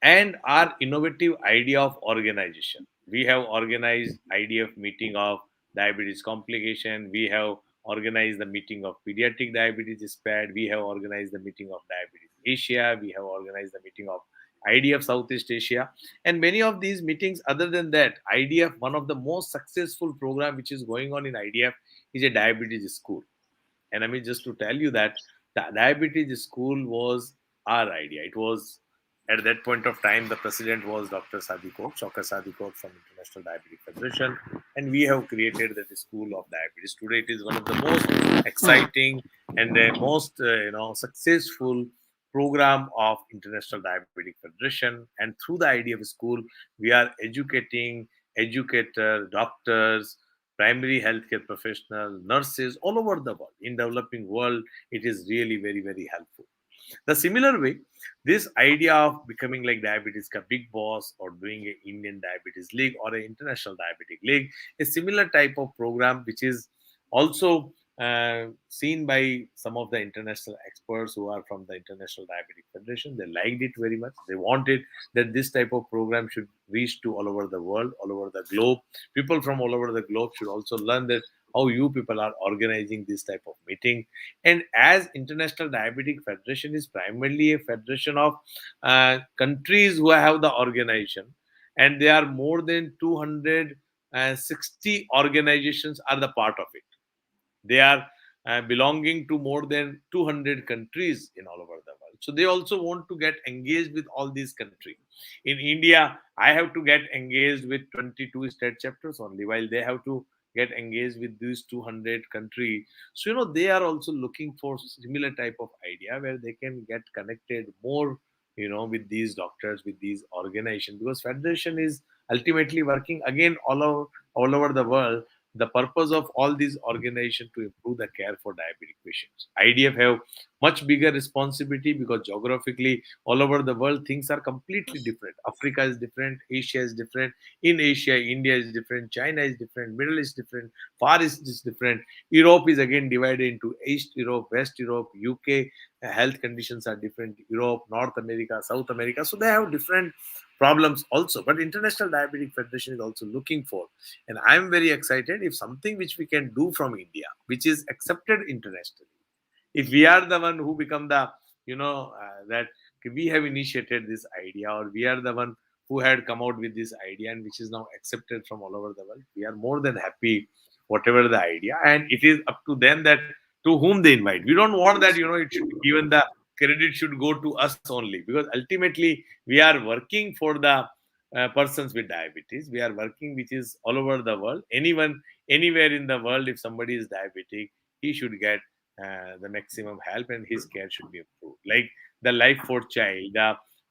and our innovative idea of organization. We have organized IDF meeting of diabetes complication. We have organized the meeting of pediatric diabetes SPAD. We have organized the meeting of diabetes Asia. We have organized the meeting of IDF Southeast Asia. And many of these meetings, other than that, IDF, one of the most successful program which is going on in IDF is a diabetes school. And I mean, just to tell you that the diabetes school was our idea. It was at that point of time, the president was Dr. Sadikov, Dr. Sadikov from International Diabetic Federation, and we have created that school of diabetes. Today, it is one of the most exciting and the most successful program of International Diabetic Federation. And through the idea of school, we are educating educators, doctors, primary healthcare professionals, nurses all over the world. In developing world, it is really very, very helpful. The similar way, this idea of becoming like diabetes ka big boss or doing a Indian diabetes league or an international diabetic league, a similar type of program which is also seen by some of the international experts who are from the International Diabetic Federation. They liked it very much. They wanted that this type of program should reach to all over the world, all over the globe. People from all over the globe should also learn that how you people are organizing this type of meeting. And as International Diabetic Federation is primarily a federation of countries who have the organization, and there are more than 260 organizations are the part of it. They are belonging to more than 200 countries in all over the world. So they also want to get engaged with all these countries. In India, I have to get engaged with 22 state chapters only, while they have to get engaged with these 200 countries. So, they are also looking for similar type of idea where they can get connected more, with these doctors, with these organizations, because federation is ultimately working again all over the world. The purpose of all these organizations to improve the care for diabetic patients. IDF have much bigger responsibility because geographically all over the world things are completely different. Africa is different, Asia is different. In Asia, India is different, China is different, Middle East different, Far East is different. Europe is again divided into East Europe, West Europe, UK. Health conditions are different. Europe, North America, South America. So they have different problems also. But International Diabetic Federation is also looking for, and I'm very excited if something which we can do from India, which is accepted internationally. If we are the one who become the, that we have initiated this idea, or we are the one who had come out with this idea and which is now accepted from all over the world, we are more than happy, whatever the idea. And it is up to them that to whom they invite. We don't want that, it should be given the credit should go to us only, because ultimately we are working for the persons with diabetes. We are working which is all over the world. Anyone, anywhere in the world, if somebody is diabetic, he should get the maximum help and his care should be improved. Like the Life for Child,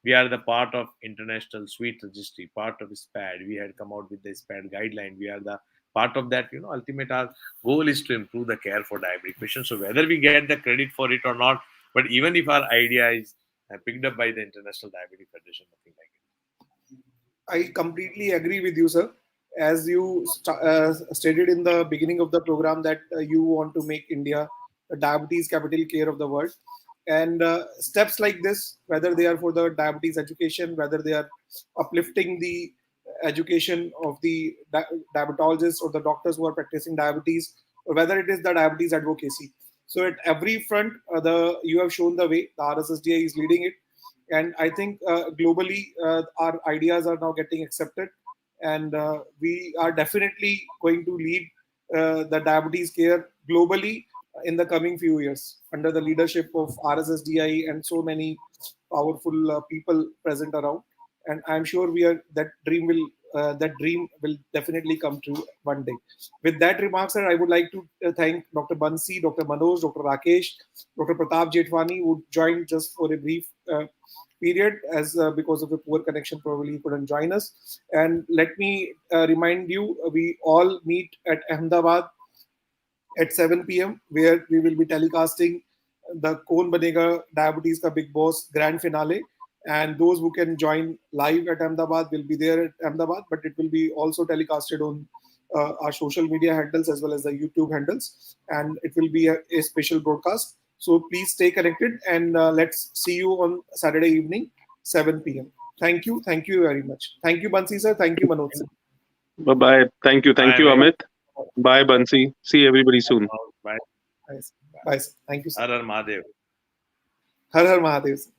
we are the part of International Sweet Registry, part of SPAD. We had come out with the SPAD guideline. We are the part of that. Ultimate our goal is to improve the care for diabetic patients. So whether we get the credit for it or not, but even if our idea is picked up by the International Diabetic Federation, nothing like it. I completely agree with you, sir. As you stated in the beginning of the program that you want to make India the diabetes capital care of the world, and steps like this, whether they are for the diabetes education, whether they are uplifting the education of the diabetologists or the doctors who are practicing diabetes, or whether it is the diabetes advocacy. So at every front, the you have shown the way. The RSSDI is leading it, and I think globally our ideas are now getting accepted, and we are definitely going to lead the diabetes care globally in the coming few years under the leadership of RSSDI and so many powerful people present around. And I'm sure we are that dream will definitely come true one day. With that remark, sir, I would like to thank Dr. Bansi, Dr. Manoj, Dr. Rakesh, Dr. Pratap Jethwani, who joined just for a brief period, as because of the poor connection probably he couldn't join us. And let me remind you, we all meet at Ahmedabad at 7 p.m., where we will be telecasting the Kaun Banega Diabetes Ka Big Boss grand finale. And those who can join live at Ahmedabad will be there at Ahmedabad, but it will be also telecasted on our social media handles as well as the YouTube handles. And it will be a special broadcast. So please stay connected, and let's see you on Saturday evening, 7 p.m. Thank you. Thank you very much. Thank you, Bansi sir. Thank you, Manoj sir. Bye-bye. Thank you. Thank Bye, you, bye. Amit. Bye, Bansi. See everybody soon. Bye. Bye, sir. Bye, sir. Thank you, sir. Har Har Mahadev. Har Har Mahadev, sir.